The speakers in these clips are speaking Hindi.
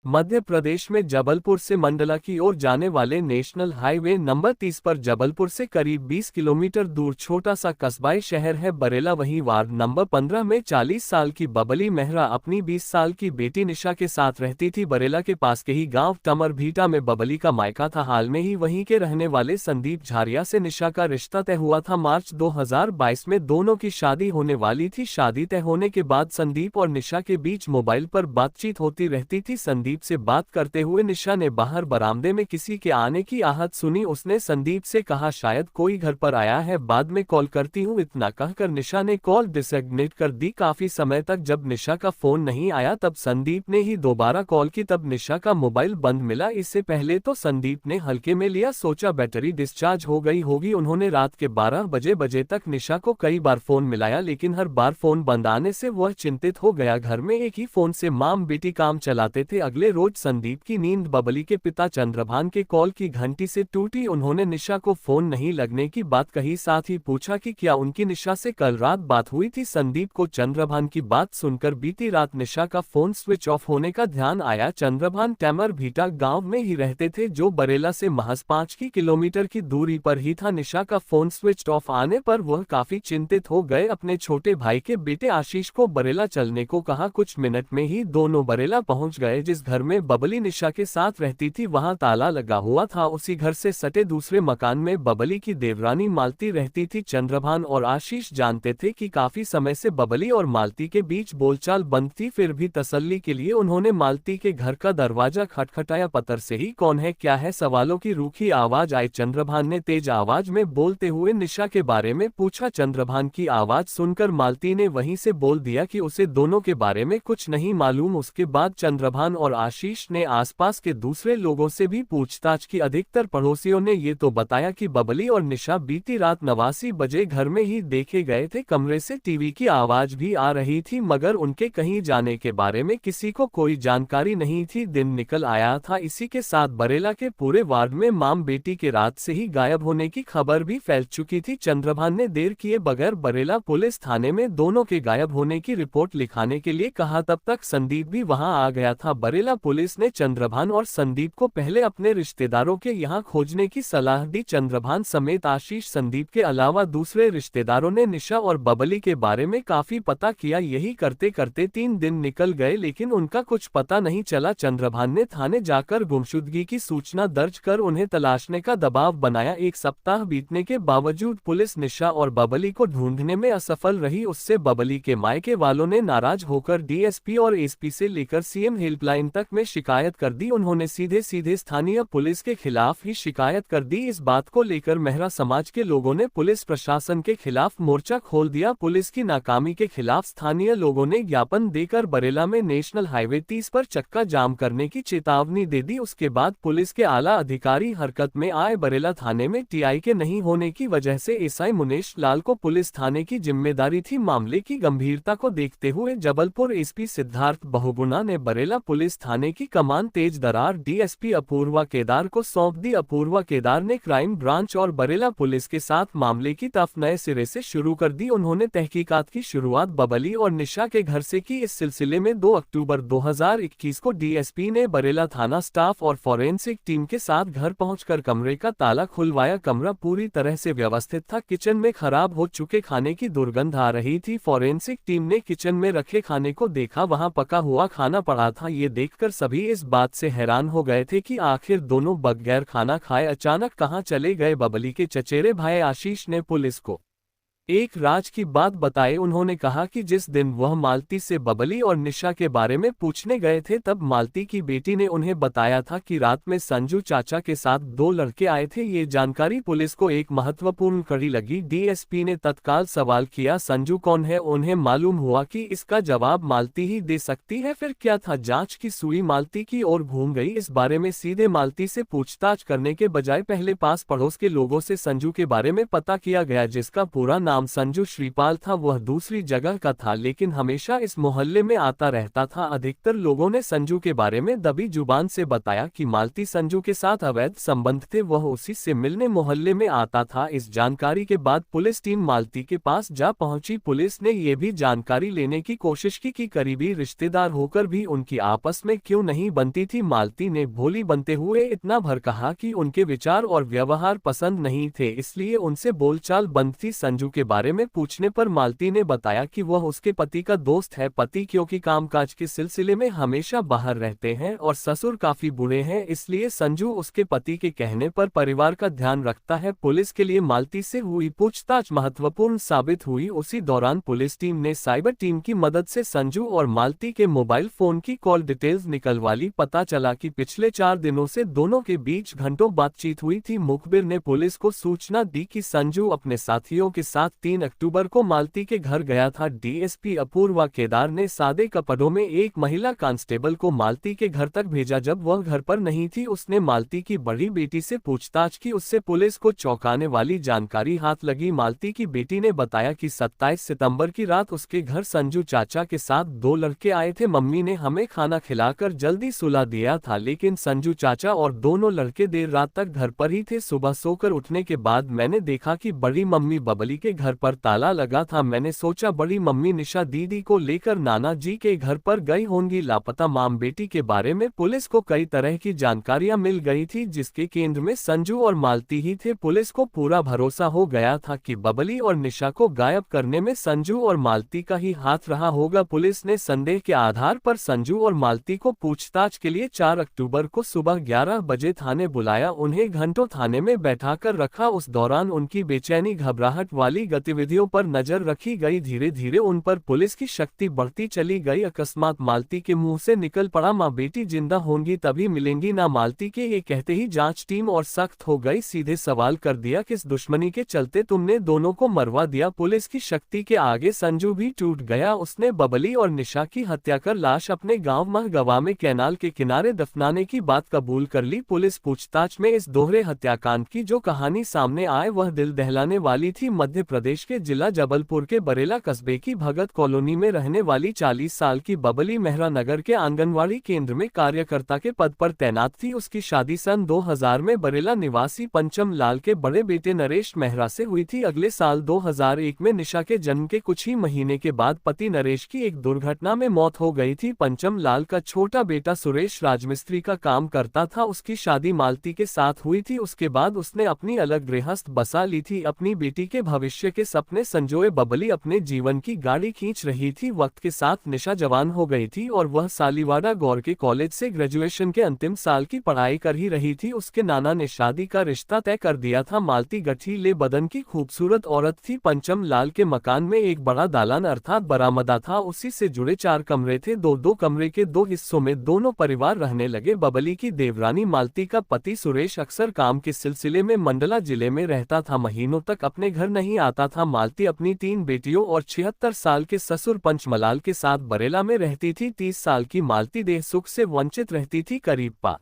मध्य प्रदेश में जबलपुर से मंडला की ओर जाने वाले नेशनल हाईवे नंबर 30 पर जबलपुर से करीब 20 किलोमीटर दूर छोटा सा कस्बाई शहर है बरेला। वहीं वार्ड नंबर 15 में 40 साल की बबली मेहरा अपनी 20 साल की बेटी निशा के साथ रहती थी। बरेला के पास के ही गांव टमर भीटा में बबली का मायका था। हाल में ही वहीं के रहने वाले संदीप झारिया से निशा का रिश्ता तय हुआ था। मार्च 2022 में दोनों की शादी होने वाली थी। शादी तय होने के बाद संदीप और निशा के बीच मोबाइल पर बातचीत होती रहती थी। संदीप से बात करते हुए निशा ने बाहर बरामदे में किसी के आने की आहट सुनी। उसने संदीप से कहा शायद कोई घर पर आया है, बाद में कॉल करती हूँ। इतना कहकर निशा ने कॉल डिसकनेक्ट कर दी। काफी समय तक जब निशा का फोन नहीं आया तब संदीप ने ही दोबारा कॉल की, तब निशा का मोबाइल बंद मिला। इससे पहले तो संदीप ने हल्के में लिया, सोचा बैटरी डिस्चार्ज हो गई होगी। उन्होंने रात के 12 बजे तक निशा को कई बार फोन मिलाया, लेकिन हर बार फोन बंद आने से वह चिंतित हो गया। घर में एक ही फोन से माम बेटी काम चलाते थे। अगले रोज संदीप की नींद बबली के पिता चंद्रभान के कॉल की घंटी से टूटी। उन्होंने निशा को फोन नहीं लगने की बात कही, साथ ही पूछा कि क्या उनकी निशा से कल रात बात हुई थी। संदीप को चंद्रभान की बात सुनकर बीती रात निशा का फोन स्विच ऑफ होने का ध्यान आया। चंद्रभान टैमर भीटा गांव में ही रहते थे, जो बरेला से महज 5 किलोमीटर की दूरी पर ही था। निशा का फोन स्विच ऑफ आने पर वह काफी चिंतित हो गए। अपने छोटे भाई के बेटे आशीष को बरेला चलने को कहा। कुछ मिनट में ही दोनों बरेला पहुंच गए। जिस घर में बबली निशा के साथ रहती थी वहां ताला लगा हुआ था। उसी घर से सटे दूसरे मकान में बबली की देवरानी मालती रहती थी। चंद्रभान और आशीष जानते थे कि काफी समय से बबली और मालती के बीच बोलचाल बंद थी। फिर भी तसल्ली के लिए उन्होंने मालती के घर का दरवाजा खटखटाया। पत्थर से ही कौन है क्या है, सवालों की रूखी आवाज आई। चंद्रभान ने तेज आवाज में बोलते हुए निशा के बारे में पूछा। चंद्रभान की आवाज सुनकर मालती ने वहीं से बोल दिया कि उसे दोनों के बारे में कुछ नहीं मालूम। उसके बाद चंद्रभान और आशीष ने आसपास के दूसरे लोगों से भी पूछताछ की। अधिकतर पड़ोसियों ने ये तो बताया कि बबली और निशा बीती रात 89 बजे घर में ही देखे गए थे। कमरे से टीवी की आवाज भी आ रही थी, मगर उनके कहीं जाने के बारे में किसी को कोई जानकारी नहीं थी। दिन निकल आया था। इसी के साथ बरेला के पूरे वार्ड में माम बेटी के रात से ही गायब होने की खबर भी फैल चुकी थी। चंद्रभान ने देर किए बगैर बरेला पुलिस थाने में दोनों के गायब होने की रिपोर्ट लिखाने के लिए कहा। तब तक संदीप भी वहां आ गया था। बरेला पुलिस ने चंद्रभान और संदीप को पहले अपने रिश्तेदारों के यहां खोजने की सलाह दी। चंद्रभान समेत आशीष, संदीप के अलावा दूसरे रिश्तेदारों ने निशा और बबली के बारे में काफी पता किया। यही करते करते 3 दिन निकल गए, लेकिन उनका कुछ पता नहीं चला। चंद्रभान ने थाने जाकर गुमशुदगी की सूचना दर्ज कर उन्हें तलाशने का दबाव बनाया। 1 सप्ताह बीतने के बावजूद पुलिस निशा और बबली को ढूंढने में असफल रही। उससे बबली के मायके वालों ने नाराज होकर डीएसपी और एसपी से लेकर सीएम हेल्पलाइन तक में शिकायत कर दी। उन्होंने सीधे सीधे स्थानीय पुलिस के खिलाफ ही शिकायत कर दी। इस बात को लेकर मेहरा समाज के लोगों ने पुलिस प्रशासन के खिलाफ मोर्चा खोल दिया। पुलिस की नाकामी के खिलाफ स्थानीय लोगों ने ज्ञापन देकर बरेला में नेशनल हाईवे 30 पर चक्का जाम करने की चेतावनी दे दी। उसके बाद पुलिस के आला अधिकारी हरकत में आए। बरेला थाने में टीआई के नहीं होने की वजह से एसआई मुनेश लाल को पुलिस थाने की जिम्मेदारी थी। मामले की गंभीरता को देखते हुए जबलपुर एसपी सिद्धार्थ बहुगुणा ने बरेला पुलिस थाने की कमान तेज दरार डीएसपी अपूर्वा केदार को सौंप दी। अपूर्वा केदार ने क्राइम ब्रांच और बरेला पुलिस के साथ मामले की तफ नए सिरे से शुरू कर दी। उन्होंने तहकीकात की शुरुआत बबली और निशा के घर से की। इस सिलसिले में 2 अक्टूबर 2021 को डीएसपी ने बरेला थाना स्टाफ और फॉरेंसिक टीम के साथ घर पहुंचकर कमरे का ताला खुलवाया। कमरा पूरी तरह से व्यवस्थित था। किचन में खराब हो चुके खाने की दुर्गंध आ रही थी। फॉरेंसिक टीम ने किचन में रखे खाने को देखा, वहां पका हुआ खाना पड़ा था। ये देखकर सभी इस बात से हैरान हो गए थे कि आखिर दोनों बगैर खाना खाए अचानक कहां चले गए। बबली के चचेरे भाई आशीष ने पुलिस को एक राज की बात बताए। उन्होंने कहा कि जिस दिन वह मालती से बबली और निशा के बारे में पूछने गए थे, तब मालती की बेटी ने उन्हें बताया था कि रात में संजू चाचा के साथ 2 लड़के आए थे। ये जानकारी पुलिस को एक महत्वपूर्ण कड़ी लगी। डीएसपी ने तत्काल सवाल किया, संजू कौन है? उन्हें मालूम हुआ कि इसका जवाब मालती ही दे सकती है। फिर क्या था? जांच की सुई मालती की ओर घूम गई। इस बारे में सीधे मालती से पूछताछ करने के बजाय पहले पास पड़ोस के लोगों से संजू के बारे में पता किया गया, जिसका पूरा नाम नाम संजू श्रीपाल था। वह दूसरी जगह का था लेकिन हमेशा इस मोहल्ले में आता रहता था। अधिकतर लोगों ने संजू के बारे में दबी जुबान से बताया कि मालती संजू के साथ अवैध संबंध थे, वह उसी से मिलने मोहल्ले में आता था। इस जानकारी के बाद पुलिस टीम मालती के पास जा पहुंची। पुलिस ने ये भी जानकारी लेने की कोशिश की कि करीबी रिश्तेदार होकर भी उनकी आपस में क्यों नहीं बनती थी। मालती ने भोली बनते हुए इतना भर कहा कि उनके विचार और व्यवहार पसंद नहीं थे, इसलिए उनसे बोलचाल बंद थी। संजू के बारे में पूछने पर मालती ने बताया कि वह उसके पति का दोस्त है। पति क्योंकि कामकाज के सिलसिले में हमेशा बाहर रहते हैं और ससुर काफी बुरे हैं, इसलिए संजू उसके पति के कहने पर परिवार का ध्यान रखता है। पुलिस के लिए मालती से हुई पूछताछ महत्वपूर्ण साबित हुई। उसी दौरान पुलिस टीम ने साइबर टीम की मदद से संजू और मालती के मोबाइल फोन की कॉल डिटेल्स निकलवा ली। पता चला कि पिछले 4 दिनों से दोनों के बीच घंटों बातचीत हुई थी। मुखबिर ने पुलिस को सूचना दी कि संजू अपने साथियों के साथ 3 अक्टूबर को मालती के घर गया था। डीएसपी अपूर्वा केदार ने सादे कपड़ों में एक महिला कांस्टेबल को मालती के घर तक भेजा। जब वह घर पर नहीं थी, उसने मालती की बड़ी बेटी से पूछताछ की। उससे पुलिस को चौंकाने वाली जानकारी हाथ लगी। मालती की बेटी ने बताया कि 27 सितंबर की रात उसके घर संजू चाचा के साथ 2 लड़के आए थे। मम्मी ने हमें खाना खिलाकर जल्दी सुला दिया था, लेकिन संजू चाचा और दोनों लड़के देर रात तक घर पर ही थे। सुबह सोकर उठने के बाद मैंने देखा कि बड़ी मम्मी बबली के घर पर ताला लगा था। मैंने सोचा बड़ी मम्मी निशा दीदी को लेकर नाना जी के घर पर गई होंगी। लापता माम बेटी के बारे में पुलिस को कई तरह की जानकारियां मिल गई थी, जिसके केंद्र में संजू और मालती ही थे। पुलिस को पूरा भरोसा हो गया था कि बबली और निशा को गायब करने में संजू और मालती का ही हाथ रहा होगा। पुलिस ने संदेह के आधार पर संजू और मालती को पूछताछ के लिए 4 अक्टूबर को सुबह 11 बजे थाने बुलाया। उन्हें घंटों थाने में बैठाकर रखा। उस दौरान उनकी बेचैनी, घबराहट वाली गतिविधियों पर नजर रखी गई। धीरे धीरे उन पर पुलिस की शक्ति बढ़ती चली गई। अकस्मात मालती के मुंह से निकल पड़ा, माँ बेटी जिंदा होंगी तभी मिलेंगी ना। मालती के ये कहते ही जांच टीम और सख्त हो गई। सीधे सवाल कर दिया, किस दुश्मनी के चलते तुमने दोनों को मरवा दिया। पुलिस की शक्ति के आगे संजू भी टूट गया। उसने बबली और निशा की हत्या कर लाश अपने गांव महगवा में कैनाल के किनारे दफनाने की बात कबूल कर ली। पुलिस पूछताछ में इस दोहरे हत्याकांड की जो कहानी सामने आए वह दिल दहलाने वाली थी। मध्य प्रदेश के जिला जबलपुर के बरेला कस्बे की भगत कॉलोनी में रहने वाली 40 साल की बबली मेहरा नगर के आंगनवाड़ी केंद्र में कार्यकर्ता के पद पर तैनात थी। उसकी शादी सन 2000 में बरेला निवासी पंचम लाल के बड़े बेटे नरेश मेहरा से हुई थी। अगले साल 2001 में निशा के जन्म के कुछ ही महीने के बाद पति नरेश की एक दुर्घटना में मौत हो गई थी। पंचम लाल का छोटा बेटा सुरेश राजमिस्त्री का काम करता था। उसकी शादी मालती के साथ हुई थी। उसके बाद उसने अपनी अलग गृहस्थ बसा ली थी। अपनी बेटी के भविष्य के सपने संजोए बबली अपने जीवन की गाड़ी खींच रही थी। वक्त के साथ निशा जवान हो गई थी और वह सालीवाड़ा गौर के कॉलेज से ग्रेजुएशन के अंतिम साल की पढ़ाई कर ही रही थी। उसके नाना ने शादी का रिश्ता तय कर दिया था। मालती गठीले बदन की खूबसूरत औरत थी। पंचम लाल के मकान में एक बड़ा दालान अर्थात बरामदा था। उसी से जुड़े 4 कमरे थे। दो कमरे के 2 हिस्सों में दोनों परिवार रहने लगे। बबली की देवरानी मालती का पति सुरेश अक्सर काम के सिलसिले में मंडला जिले में रहता था। महीनों तक अपने घर नहीं आता था। मालती अपनी 3 बेटियों और 76 साल के ससुर पंचमलाल के साथ बरेला में रहती थी। 30 साल की मालती देह सुख से वंचित रहती थी। करीब 5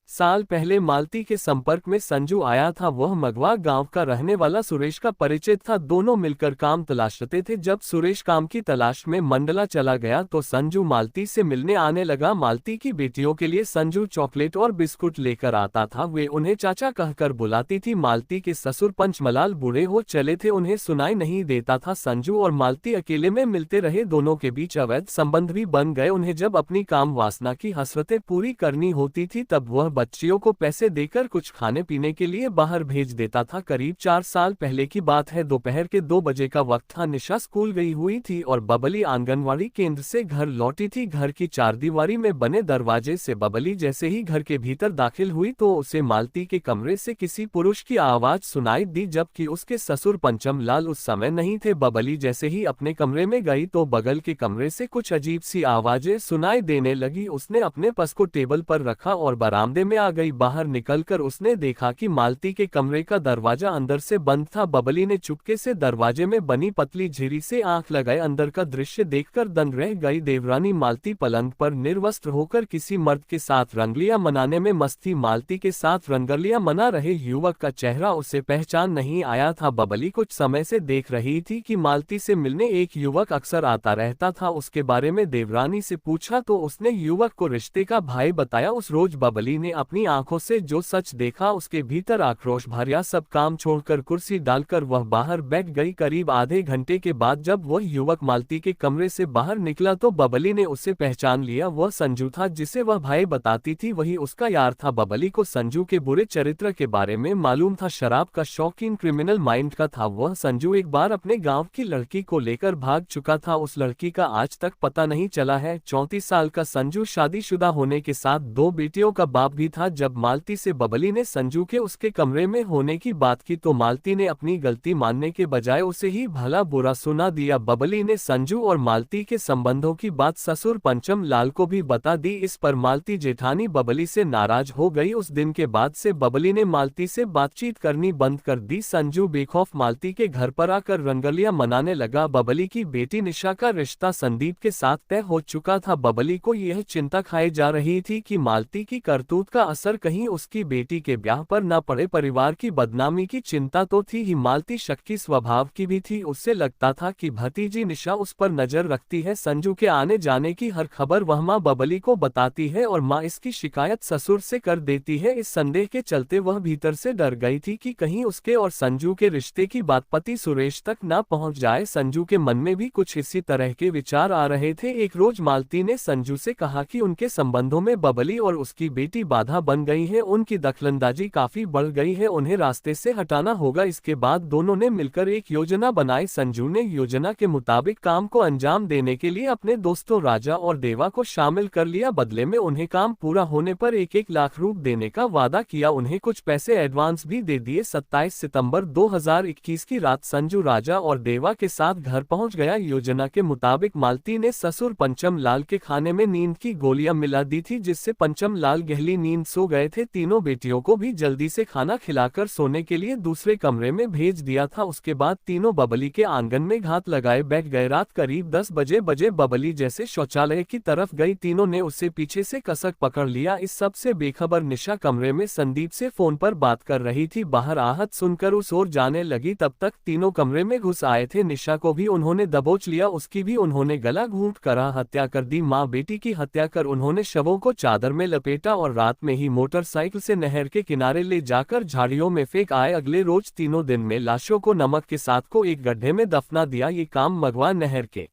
साल पहले मालती के संपर्क में संजू आया था। वह मगवा गांव का रहने वाला सुरेश का परिचित था। दोनों मिलकर काम तलाशते थे। जब सुरेश काम की तलाश में मंडला चला गया तो संजू मालती से मिलने आने लगा। मालती की बेटियों के लिए संजू चॉकलेट और बिस्कुट लेकर आता था। वे उन्हें चाचा कहकर बुलाती थी। मालती के ससुर पंचमलाल बूढ़े हो चले थे, उन्हें सुनाई नहीं देता था। संजू और मालती अकेले में मिलते रहे। दोनों के बीच अवैध संबंध भी बन गए। उन्हें जब अपनी काम वासना की हसरतें पूरी करनी होती थी तब वह बच्चियों को पैसे देकर कुछ खाने पीने के लिए बाहर भेज देता था। करीब 4 साल पहले की बात है। दोपहर के 2 बजे का वक्त था। निशा स्कूल गई हुई थी और बबली आंगनवाड़ी केंद्र से घर लौटी थी। घर की चारदीवारी में बने दरवाजे से बबली जैसे ही घर के भीतर दाखिल हुई तो उसे मालती के कमरे से किसी पुरुष की आवाज सुनाई दी, जबकि उसके ससुर पंचम लाल उस समय नहीं थे। बबली जैसे ही अपने कमरे में गई तो बगल के कमरे से कुछ अजीब सी आवाजें सुनाई देने लगी। उसने अपने पर्स को टेबल पर रखा और बरामदे में आ गई। बाहर निकलकर उसने देखा कि मालती के कमरे का दरवाजा अंदर से बंद था। बबली ने चुपके से दरवाजे में बनी पतली झिरी से आंख लगाए। अंदर का दृश्य देखकर दंग रह गई। देवरानी मालती पलंग पर निर्वस्त्र होकर किसी मर्द के साथ रंगलियां मनाने में मस्त थी। मालती के साथ रंगलियां मना रहे युवक का चेहरा उसे पहचान नहीं आया था। बबली कुछ समय से देख रही थी कि मालती से मिलने एक युवक अक्सर आता रहता था। उसके बारे में देवरानी से पूछा तो उसने युवक को रिश्ते का भाई बताया। उस रोज बबली ने अपनी आंखों से जो सच देखा उसके भीतर आक्रोश भरा। सब काम छोड़कर कुर्सी डालकर वह बाहर बैठ गई। करीब आधे घंटे के बाद जब वह युवक मालती के कमरे से बाहर निकला तो बबली ने उसे पहचान लिया। वह संजू था जिसे वह भाई बताती थी, वही उसका यार था। बबली को संजू के बुरे चरित्र के बारे में मालूम था। शराब का शौकीन क्रिमिनल माइंड का था वह। संजू एक बार अपने गांव की लड़की को लेकर भाग चुका था। उस लड़की का आज तक पता नहीं चला है। 34 साल का संजू शादीशुदा होने के साथ 2 बेटियों का बाप भी था। जब मालती से बबली ने संजू के उसके कमरे में होने की बात की तो मालती ने अपनी गलती मानने के बजाय उसे ही भला बुरा सुना दिया। बबली ने संजू और मालती के संबंधों की बात ससुर पंचम लाल को भी बता दी। इस पर मालती जेठानी बबली से नाराज हो गई। उस दिन के बाद से बबली ने मालती से बातचीत करनी बंद कर दी। संजू बेखौफ मालती के घर पर आकर रंगलियां मनाने लगा। बबली की बेटी निशा का रिश्ता संदीप के साथ तय हो चुका था। बबली को यह चिंता खाई जा रही थी कि मालती की करतूत का असर कहीं उसकी बेटी के ब्याह पर न पड़े। परिवार की बदनामी की चिंता तो थी ही, मालती शक्की स्वभाव की भी थी। उससे लगता था कि भतीजी निशा उस पर नजर रखती है। संजू के आने जाने की हर खबर वह माँ बबली को बताती है और माँ इसकी शिकायत ससुर से कर देती है। इस संदेह के चलते वह भीतर से डर गई थी कि कहीं उसके और संजू के रिश्ते की बात पति सुरेश तक न पहुंच जाए। संजू के मन में भी कुछ इसी तरह के विचार आ रहे थे। एक रोज मालती ने संजू से कहा कि उनके संबंधों में बबली और उसकी बेटी बाधा बन गई है। उनकी दखलंदाजी काफी बढ़ गई है, उन्हें रास्ते से हटाना होगा। इसके बाद दोनों ने मिलकर एक योजना बनाई। संजू ने योजना के मुताबिक काम को अंजाम देने के लिए अपने दोस्तों राजा और देवा को शामिल कर लिया। बदले में उन्हें काम पूरा होने पर 1-1 लाख रुपए देने का वादा किया। उन्हें कुछ पैसे एडवांस भी दे दिए। 27 सितंबर 2021 की रात संजू राजा और देवा के साथ घर पहुंच गया। योजना के मुताबिक मालती ने ससुर पंचम लाल के खाने में नींद की गोलियां मिला दी थी, जिससे पंचम लाल गहरी नींद सो गए थे। तीनों बेटियों को भी जल्दी से खाना खिलाकर सोने के लिए दूसरे कमरे में भेज दिया था। उसके बाद तीनों बबली के आंगन में घात लगाए बैठ गए। रात करीब 10 बजे बबली जैसे शौचालय की तरफ गई। तीनों ने उसे पीछे से कसक पकड़ लिया। इस सब से बेखबर निशा कमरे में संदीप से फोन पर बात कर रही थी। बाहर आहत सुनकर उस ओर जाने लगी। तब तक तीनों कमरे में घुस आए थे। निशा को भी उन्होंने दबोच लिया, उसकी भी उन्होंने गला घूंट कर हत्या कर दी। माँ बेटी की हत्या कर उन्होंने शवों को चादर में लपेटा और रात में ही मोटरसाइकिल से नहर के किनारे ले जाकर झाड़ियों में फेंक आए। अगले रोज तीनों दिन में लाशों को नमक के साथ को एक गड्ढे में दफना दिया। ये काम मगवा नहर के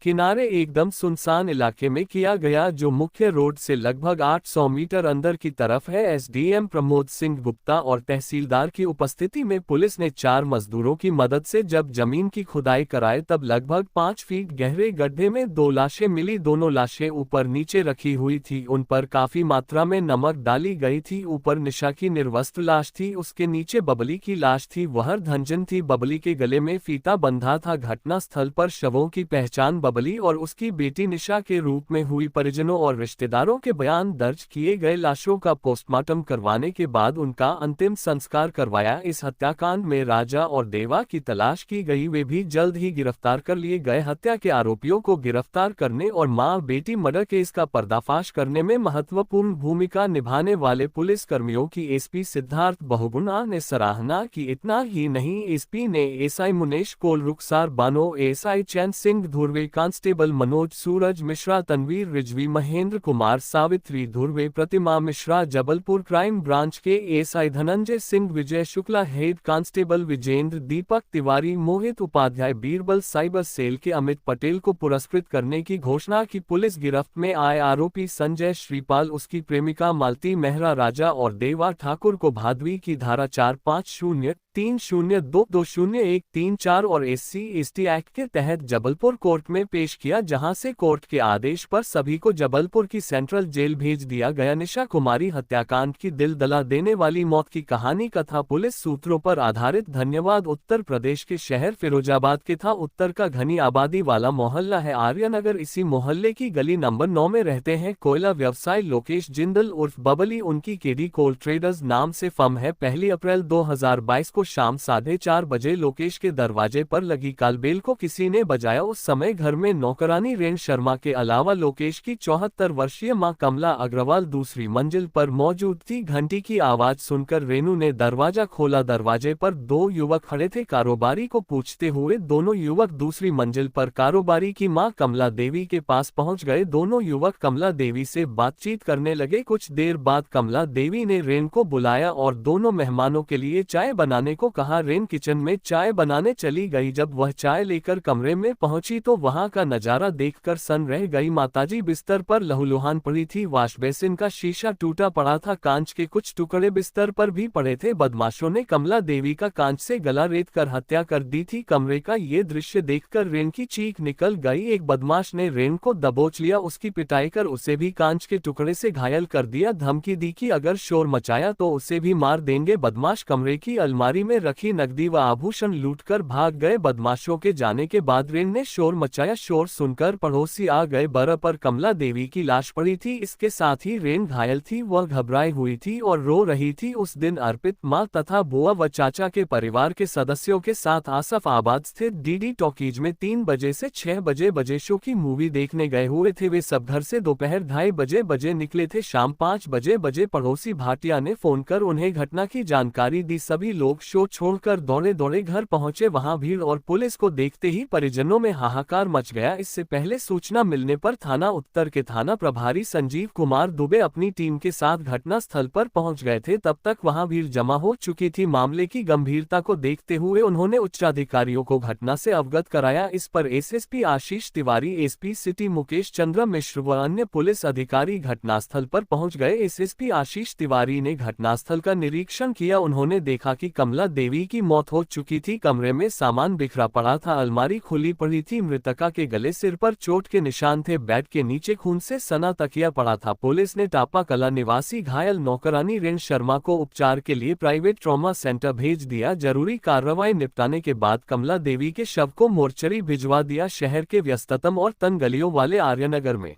किनारे एकदम सुनसान इलाके में किया गया, जो मुख्य रोड से लगभग 800 मीटर अंदर की तरफ है। एसडीएम प्रमोद सिंह गुप्ता और तहसीलदार की उपस्थिति में पुलिस ने 4 मजदूरों की मदद से जब जमीन की खुदाई कराई तब लगभग 5 फीट गहरे गड्ढे में 2 लाशें मिली। दोनों लाशें ऊपर नीचे रखी हुई थी। उन पर काफी मात्रा में नमक डाली गई थी। ऊपर निशा की निर्वस्त्र लाश थी, उसके नीचे बबली की लाश थी। वह धंजन थी। बबली के गले में फीता बंधा था। घटना स्थल पर शवों की पहचान बबली और उसकी बेटी निशा के रूप में हुई। परिजनों और रिश्तेदारों के बयान दर्ज किए गए। लाशों का पोस्टमार्टम करवाने के बाद उनका अंतिम संस्कार करवाया। इस हत्याकांड में राजा और देवा की तलाश की गई, वे भी जल्द ही गिरफ्तार कर लिए गए। हत्या के आरोपियों को गिरफ्तार करने और मां बेटी मर्डर केस का पर्दाफाश करने में महत्वपूर्ण भूमिका निभाने वाले पुलिस कर्मियों की एसपी सिद्धार्थ बहुगुणा ने सराहना की। इतना ही नहीं, एसपी ने एसआई मुनेश कोल, रुखसार बानो, एसआई चैन सिंह धुर्वे, कांस्टेबल मनोज सूरज मिश्रा, तनवीर रिजवी, महेंद्र कुमार, सावित्री धुर्वे, प्रतिमा मिश्रा, जबलपुर क्राइम ब्रांच के SI Dhananjay Singh, Vijay Shukla, head constable Vijendra, Deepak Tiwari, मोहित उपाध्याय, बीरबल, साइबर सेल के अमित पटेल को पुरस्कृत करने की घोषणा की। पुलिस गिरफ्त में आए आरोपी संजय श्रीपाल, उसकी प्रेमिका मालती मेहरा, राजा और देवा ठाकुर को भादवी की धारा 450, 302, 201, 34 और SC/ST एक्ट के तहत जबलपुर कोर्ट में पेश किया, जहां से कोर्ट के आदेश पर सभी को जबलपुर की सेंट्रल जेल भेज दिया गया। निशा कुमारी हत्याकांड की दिल दहला देने वाली मौत की कहानी कथा पुलिस सूत्रों पर आधारित। धन्यवाद। उत्तर प्रदेश के शहर फिरोजाबाद के था उत्तर का घनी आबादी वाला मोहल्ला है आर्यनगर। इसी मोहल्ले की गली नंबर 9 में रहते हैं कोयला व्यवसायी लोकेश जिंदल उर्फ बबली। उनकी केडी कोल ट्रेडर्स नाम से फर्म है। 1 अप्रैल 2022 को शाम 4:30 बजे लोकेश के दरवाजे पर लगी कालबेल को किसी ने बजाया। उस समय घर में नौकरानी रेन शर्मा के अलावा लोकेश की 74 वर्षीय मां कमला अग्रवाल दूसरी मंजिल पर मौजूद थी। घंटी की आवाज सुनकर रेनू ने दरवाजा खोला। दरवाजे पर 2 युवक खड़े थे। कारोबारी को पूछते हुए दोनों युवक दूसरी मंजिल पर कारोबारी की मां कमला देवी के पास पहुंच गए। दोनों युवक कमला देवी से बातचीत करने लगे। कुछ देर बाद कमला देवी ने रेन को बुलाया और दोनों मेहमानों के लिए चाय बनाने को कहा। रेन किचन में चाय बनाने चली गई। जब वह चाय लेकर कमरे में पहुंची तो वहां का नजारा देखकर सन रह गई। माताजी बिस्तर पर लहूलुहान पड़ी थी। वॉश बेसिन का शीशा टूटा पड़ा था। कांच के कुछ टुकड़े बिस्तर पर भी पड़े थे। बदमाशों ने कमला देवी का कांच से गला रेत कर हत्या कर दी थी। कमरे का ये दृश्य देखकर रेन की चीख निकल गई। एक बदमाश ने रेन को दबोच लिया, उसकी पिटाई कर उसे भी कांच के टुकड़े से घायल कर दिया। धमकी दी कि अगर शोर मचाया तो उसे भी मार देंगे। बदमाश कमरे की अलमारी में रखी नकदी व आभूषण लूटकर भाग गए। बदमाशों के जाने के बाद रेन ने शोर मचाया। शोर सुनकर पड़ोसी आ गए। बर पर कमला देवी की लाश पड़ी थी। इसके साथ ही रेन घायल थी। वह घबराई हुई थी और रो रही थी। उस दिन अर्पित मां तथा बुआ व चाचा के परिवार के सदस्यों के साथ आसफ आबाद स्थित डीडी टॉकीज में 3 बजे से 6 बजे शो की मूवी देखने गए हुए थे। वे सब घर से दोपहर 2:30 बजे निकले थे। शाम 5 बजे पड़ोसी भाटिया ने फोन कर उन्हें घटना की जानकारी दी। सभी लोग शो छोड़कर दौड़े दौड़े घर पहुंचे। वहां भीड़ और पुलिस को देखते ही परिजनों में हाहाकार मच गया। इससे पहले सूचना मिलने पर थाना उत्तर के थाना प्रभारी संजीव कुमार दुबे अपनी टीम के साथ घटना स्थल पर पहुंच गए थे। तब तक वहां भीड़ जमा हो चुकी थी। मामले की गंभीरता को देखते हुए उन्होंने उच्चाधिकारियों को घटना से अवगत कराया। इस पर एसएसपी आशीष तिवारी, एसपी सिटी मुकेश चंद्र मिश्र व अन्य पुलिस अधिकारी घटनास्थल पर पहुंच गए। एसएसपी आशीष तिवारी ने घटनास्थल का निरीक्षण किया। उन्होंने देखा कि कमला देवी की मौत हो चुकी थी। कमरे में सामान बिखरा पड़ा था। अलमारी खुली पड़ी थी। मृतका के गले सिर पर चोट के निशान थे। बेड के नीचे खून से सना तकिया पड़ा था। पुलिस ने टापा कला निवासी घायल नौकरानी रेन शर्मा को उपचार के लिए प्राइवेट ट्रॉमा सेंटर भेज दिया। जरूरी कार्रवाई निपटाने के बाद कमला देवी के शव को मोर्चरी भिजवा दिया। शहर के व्यस्ततम और तंग गलियों वाले आर्यनगर में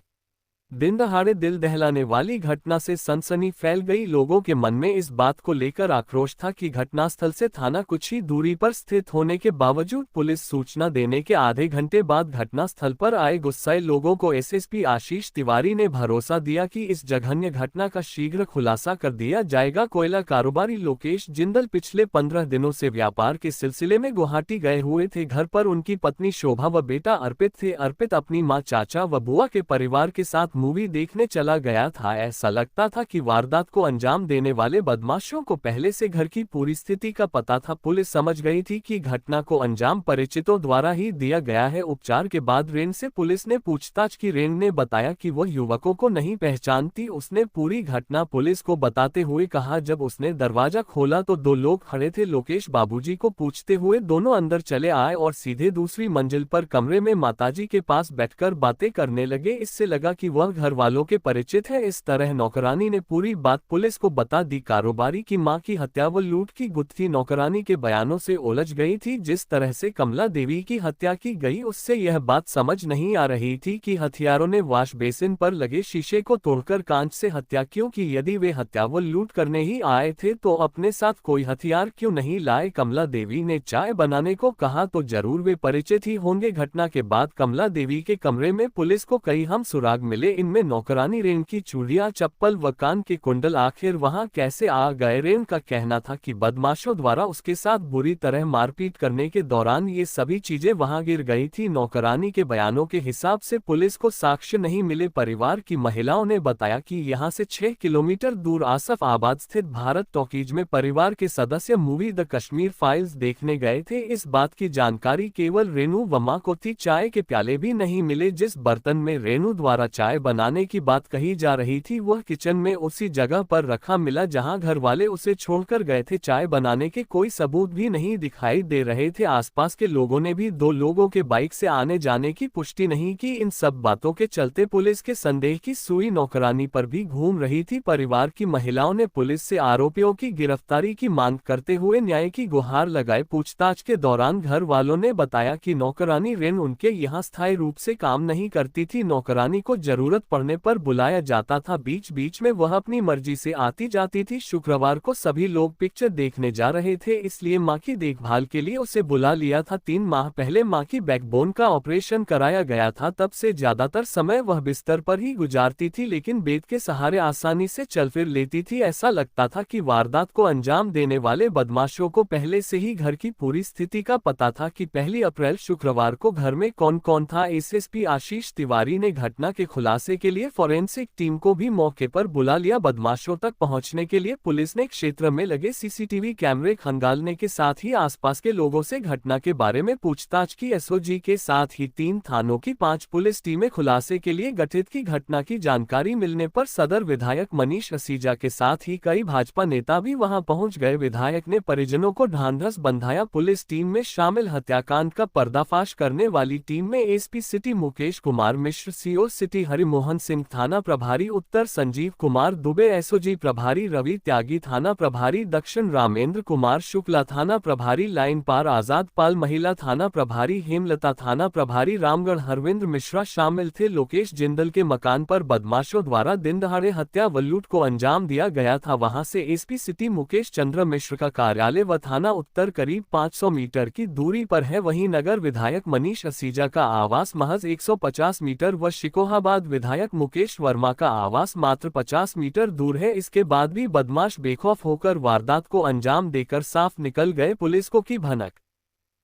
दिन दहाड़े दिल दहलाने वाली घटना से सनसनी फैल गई। लोगों के मन में इस बात को लेकर आक्रोश था कि घटनास्थल से थाना कुछ ही दूरी पर स्थित होने के बावजूद पुलिस सूचना देने के आधे घंटे बाद घटनास्थल पर आए गुस्साए लोगों को एसएसपी आशीष तिवारी ने भरोसा दिया कि इस जघन्य घटना का शीघ्र खुलासा कर दिया जाएगा। कोयला कारोबारी लोकेश जिंदल पिछले 15 दिनों से व्यापार के सिलसिले में गुवाहाटी गए हुए थे। घर पर उनकी पत्नी शोभा व बेटा अर्पित थे। अर्पित अपनी मां, चाचा व बुआ के परिवार के साथ मूवी देखने चला गया था। ऐसा लगता था कि वारदात को अंजाम देने वाले बदमाशों को पहले से घर की पूरी स्थिति का पता था। पुलिस समझ गई थी कि घटना को अंजाम परिचितों द्वारा ही दिया गया है। उपचार के बाद रेन से पुलिस ने पूछताछ की। रेन ने बताया कि वह युवकों को नहीं पहचानती। उसने पूरी घटना पुलिस को बताते हुए कहा, जब उसने दरवाजा खोला तो 2 लोग खड़े थे। लोकेश बाबूजी को पूछते हुए दोनों अंदर चले आए और सीधे दूसरी मंजिल पर कमरे में माताजी के पास बैठकर बातें करने लगे। इससे लगा कि वह घर वालों के परिचित है। इस तरह नौकरानी ने पूरी बात पुलिस को बता दी। कारोबारी की मां की हत्या व लूट की गुत्थी नौकरानी के बयानों से उलझ गई थी। जिस तरह से कमला देवी की हत्या की गई उससे यह बात समझ नहीं आ रही थी कि हथियारों ने वॉश बेसिन पर लगे शीशे को तोड़कर कांच से हत्या क्यों की। यदि वे हत्या व लूट करने ही आए थे तो अपने साथ कोई हथियार क्यों नहीं लाए। कमला देवी ने चाय बनाने को कहा तो जरूर वे परिचित ही होंगे। घटना के बाद कमला देवी के कमरे में पुलिस को कई हम सुराग मिले। इनमें नौकरानी रेन की चूड़ियां, चप्पल व कान के कुंडल आखिर वहां कैसे आ गए। रेन का कहना था कि बदमाशों द्वारा उसके साथ बुरी तरह मारपीट करने के दौरान ये सभी चीजें वहां गिर गई थी। नौकरानी के बयानों के हिसाब से पुलिस को साक्ष्य नहीं मिले। परिवार की महिलाओं ने बताया कि यहां से 6 किलोमीटर दूर आसफ आबाद स्थित भारत टॉकीज में परिवार के सदस्य मूवी द कश्मीर फाइल्स देखने गए थे। इस बात की जानकारी केवल रेनू व मां को थी। चाय के प्याले भी नहीं मिले। जिस बर्तन में रेनू द्वारा चाय बनाने की बात कही जा रही थी वह किचन में उसी जगह पर रखा मिला जहां घर वाले उसे छोड़कर गए थे। चाय बनाने के कोई सबूत भी नहीं दिखाई दे रहे थे। आसपास के लोगों ने भी 2 लोगों के बाइक से आने जाने की पुष्टि नहीं की। इन सब बातों के चलते पुलिस के संदेह की सुई नौकरानी पर भी घूम रही थी। परिवार की महिलाओं ने पुलिस से आरोपियों की गिरफ्तारी की मांग करते हुए न्याय की गुहार लगाई। पूछताछ के दौरान घर वालों ने बताया कि नौकरानी रेन उनके यहाँ स्थायी रूप से काम नहीं करती थी। नौकरानी को जरूरत पड़ने पर बुलाया जाता था, बीच बीच में वह अपनी मर्जी से आती जाती थी। शुक्रवार को सभी लोग पिक्चर देखने जा रहे थे, इसलिए मां की देखभाल के लिए उसे बुला लिया था। 3 माह पहले मां की बैकबोन का ऑपरेशन कराया गया था, तब से ज्यादातर समय वह बिस्तर पर ही गुजारती थी, लेकिन बेड के सहारे आसानी से चल फिर लेती थी। ऐसा लगता था कि वारदात को अंजाम देने वाले बदमाशों को पहले से ही घर की पूरी स्थिति का पता था कि 1 अप्रैल शुक्रवार को घर में कौन कौन था। एसएसपी आशीष तिवारी ने घटना के खुलासे के लिए फॉरेंसिक टीम को भी मौके पर बुला लिया। बदमाशों तक पहुंचने के लिए पुलिस ने क्षेत्र में लगे सीसीटीवी कैमरे खंगालने के साथ ही आसपास के लोगों से घटना के बारे में पूछताछ की। एसओजी के साथ ही 3 थानों की 5 पुलिस टीमें खुलासे के लिए गठित की। घटना की जानकारी मिलने पर सदर विधायक मनीष असीजा के साथ ही कई भाजपा नेता भी वहां पहुंच गए। विधायक ने परिजनों को ढांढस बंधाया। पुलिस टीम में शामिल हत्याकांड का पर्दाफाश करने वाली टीम में SP city Mukesh Kumar Mishra, CO city Harimohan Singh, थाना प्रभारी उत्तर संजीव कुमार दुबे, एसओजी प्रभारी रवि त्यागी, थाना प्रभारी दक्षिण रामेंद्र कुमार शुक्ला, थाना प्रभारी लाइन पार आजाद पाल, महिला थाना प्रभारी हेमलता, थाना प्रभारी रामगढ़ हरविंद्र मिश्रा शामिल थे। लोकेश जिंदल के मकान पर बदमाशों द्वारा दिन दहाड़े हत्या व लूट को अंजाम दिया गया था। वहां से एसपी सिटी मुकेश चंद्र मिश्र का कार्यालय व थाना उत्तर करीब 500 मीटर की दूरी पर है। वहीं नगर विधायक मनीष असीजा का आवास महज 150 मीटर व शिकोहाबाद विधायक मुकेश वर्मा का आवास मात्र 50 मीटर दूर है। इसके बाद भी बदमाश बेखौफ होकर वारदात को अंजाम देकर साफ निकल गए। पुलिस को की भनक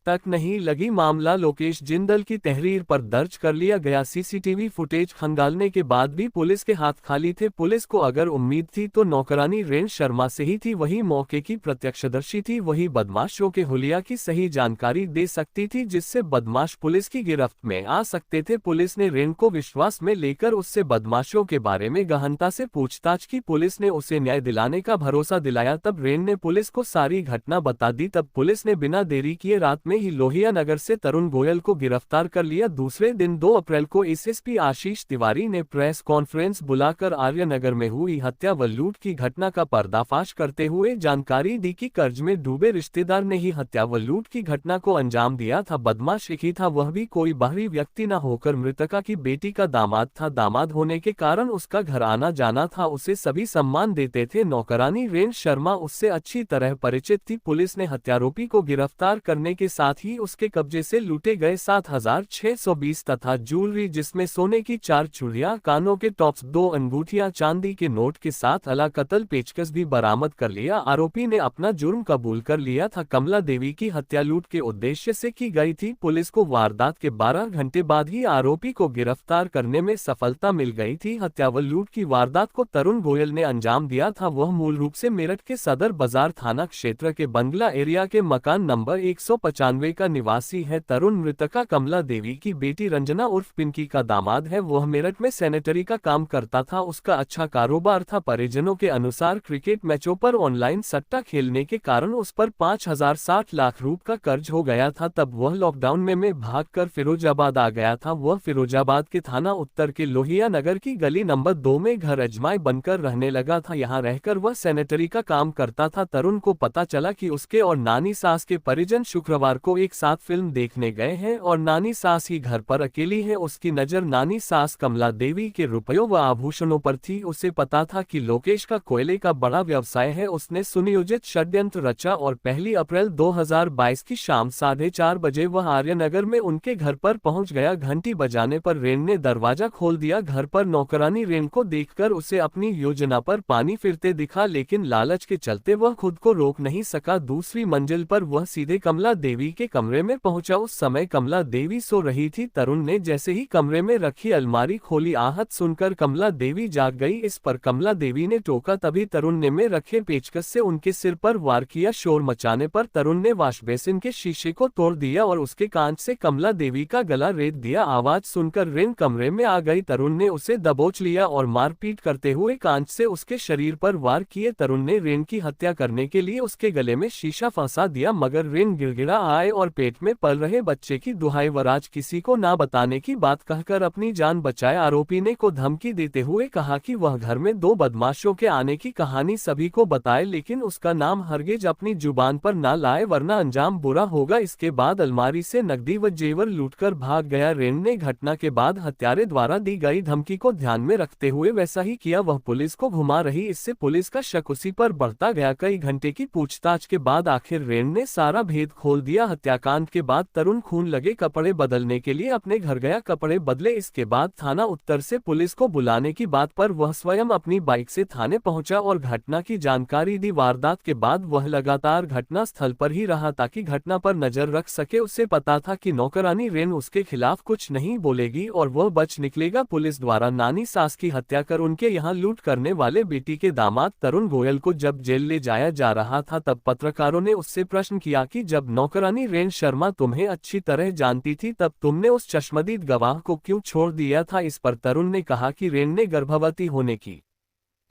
तक नहीं लगी। मामला लोकेश जिंदल की तहरीर पर दर्ज कर लिया गया। सीसीटीवी फुटेज खंगालने के बाद भी पुलिस के हाथ खाली थे। पुलिस को अगर उम्मीद थी तो नौकरानी रेन शर्मा से ही थी, वही मौके की प्रत्यक्षदर्शी थी, वही बदमाशों के हुलिया की सही जानकारी दे सकती थी जिससे बदमाश पुलिस की गिरफ्त में आ सकते थे। पुलिस ने रेन को विश्वास में लेकर उससे बदमाशों के बारे में गहनता से पूछताछ की। पुलिस ने उसे न्याय दिलाने का भरोसा दिलाया। तब रेन ने पुलिस को सारी घटना बता दी। तब पुलिस ने बिना देरी किए रात में ही लोहिया नगर से तरुण गोयल को गिरफ्तार कर लिया। दूसरे दिन 2 अप्रैल को एसएसपी आशीष तिवारी ने प्रेस कॉन्फ्रेंस बुलाकर आर्यनगर में हुई हत्या व लूट की घटना का पर्दाफाश करते हुए जानकारी दी कि कर्ज में डूबे रिश्तेदार ने ही हत्या व लूट की घटना को अंजाम दिया था। बदमाश एक ही था, वह भी कोई बाहरी व्यक्ति न होकर मृतका की बेटी का दामाद था। दामाद होने के कारण उसका घर आना जाना था, उसे सभी सम्मान देते थे। नौकरानी रेन शर्मा उससे अच्छी तरह परिचित थी। पुलिस ने हत्यारोपी को गिरफ्तार करने के साथ ही उसके कब्जे से लूटे गए 7,620 तथा ज्वेलरी जिसमें सोने की 4 चूड़ियां, कानों के टॉप्स, 2 अंगूठियां, चांदी के नोट के साथ अला कत्ल पेचकस भी बरामद कर लिया। आरोपी ने अपना जुर्म कबूल कर लिया था। कमला देवी की हत्या लूट के उद्देश्य से की गई थी। पुलिस को वारदात के 12 घंटे बाद ही आरोपी को गिरफ्तार करने में सफलता मिल गई थी। हत्या व लूट की वारदात को तरुण गोयल ने अंजाम दिया था। वह मूल रूप से मेरठ के सदर बाजार थाना क्षेत्र के बंगला एरिया के मकान नंबर 195 का निवासी है। तरुण मृतका कमला देवी की बेटी रंजना उर्फ पिंकी का दामाद है। वह मेरठ में सैनिटरी का काम करता था। उसका अच्छा कारोबार था। परिजनों के अनुसार क्रिकेट मैचों पर ऑनलाइन सट्टा खेलने के कारण उस पर 5,060 लाख रुपए का कर्ज हो गया था। तब वह लॉकडाउन में भागकर फिरोजाबाद आ गया था। वह फिरोजाबाद के थाना उत्तर के लोहिया नगर की गली नंबर 2 में घर अजमाई बनकर रहने लगा था। यहाँ रहकर वह सैनिटरी का काम करता था। तरुण को पता चला कि उसके और नानी सास के परिजन शुक्रवार को एक साथ फिल्म देखने गए हैं और नानी सास ही घर पर अकेली है। उसकी नजर नानी सास कमला देवी के रुपयों व आभूषणों पर थी। उसे पता था कि लोकेश का कोयले का बड़ा व्यवसाय है। उसने सुनियोजित षड्यंत्र रचा और 1 अप्रैल 2022 की शाम 4:30 बजे वह आर्यनगर में उनके घर पर पहुंच गया। घंटी बजाने पर रेन ने दरवाजा खोल दिया। घर पर नौकरानी रेन को देखकर उसे अपनी योजना पर पानी फिरते दिखा, लेकिन लालच के चलते वह खुद को रोक नहीं सका। दूसरी मंजिल पर वह सीधे कमला देवी देवी के कमरे में पहुंचा। उस समय कमला देवी सो रही थी। तरुण ने जैसे ही कमरे में रखी अलमारी खोली, आहट सुनकर कमला देवी जाग गई। इस पर कमला देवी ने टोका, तभी तरुण ने में रखे पेचकस से उनके सिर पर वार किया। शोर मचाने पर तरुण ने वॉश बेसिन के शीशे को तोड़ दिया और उसके कांच से कमला देवी का गला रेत दिया। आवाज सुनकर रेन कमरे में आ गई। तरुण ने उसे दबोच लिया और मारपीट करते हुए कांच से उसके शरीर पर वार किए। तरुण ने रेन की हत्या करने के लिए उसके गले में शीशा फंसा दिया, मगर रेन गिड़गिड़ा आए और पेट में पल रहे बच्चे की दुहाई वराज किसी को ना बताने की बात कहकर अपनी जान बचाए। आरोपी ने को धमकी देते हुए कहा कि वह घर में 2 बदमाशों के आने की कहानी सभी को बताए, लेकिन उसका नाम हरगिज अपनी जुबान पर ना लाए वरना अंजाम बुरा होगा। इसके बाद अलमारी से नकदी व जेवर लूटकर भाग गया। रेन ने घटना के बाद हत्यारे द्वारा दी गई धमकी को ध्यान में रखते हुए वैसा ही किया। वह पुलिस को घुमा रही, इससे पुलिस का शक उसी पर बढ़ता गया। कई घंटे की पूछताछ के बाद आखिर रेन ने सारा भेद खोल दिया। हत्याकांड के बाद तरुण खून लगे कपड़े बदलने के लिए अपने घर गया, कपड़े बदले। इसके बाद थाना उत्तर से पुलिस को बुलाने की बात पर वह स्वयं अपनी बाइक से थाने पहुंचा और घटना की जानकारी दी। वारदात के बाद वह लगातार घटना स्थल पर ही रहा ताकि घटना पर नजर रख सके। उसे पता था कि नौकरानी रेन उसके खिलाफ कुछ नहीं बोलेगी और वह बच निकलेगा। पुलिस द्वारा नानी सास की हत्या कर उनके यहाँ लूट करने वाले बेटी के दामाद तरुण गोयल को जब जेल ले जाया जा रहा था, तब पत्रकारों ने उससे प्रश्न किया कि जब नौकरानी रेन शर्मा तुम्हें अच्छी तरह जानती थी, तब तुमने उस चश्मदीद गवाह को क्यों छोड़ दिया था। इस पर तरुण ने कहा कि रेन ने गर्भवती होने की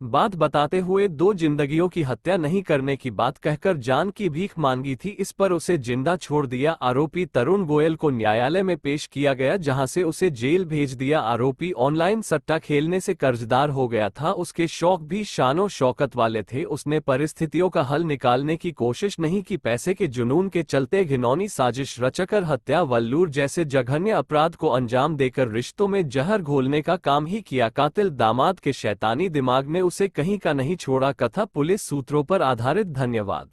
बात बताते हुए 2 जिंदगियों की हत्या नहीं करने की बात कहकर जान की भीख मांगी थी। इस पर उसे जिंदा छोड़ दिया। आरोपी तरुण गोयल को न्यायालय में पेश किया गया, जहां से उसे जेल भेज दिया। आरोपी ऑनलाइन सट्टा खेलने से कर्जदार हो गया था। उसके शौक भी शानो शौकत वाले थे। उसने परिस्थितियों का हल निकालने की कोशिश नहीं की। पैसे के जुनून के चलते घिनौनी साजिश रचकर हत्या, वल्लूर जैसे जघन्य अपराध को अंजाम देकर रिश्तों में जहर घोलने का काम ही किया। कातिल दामाद के शैतानी दिमाग ने उसे कहीं का नहीं छोड़ा। कथा पुलिस सूत्रों पर आधारित। धन्यवाद।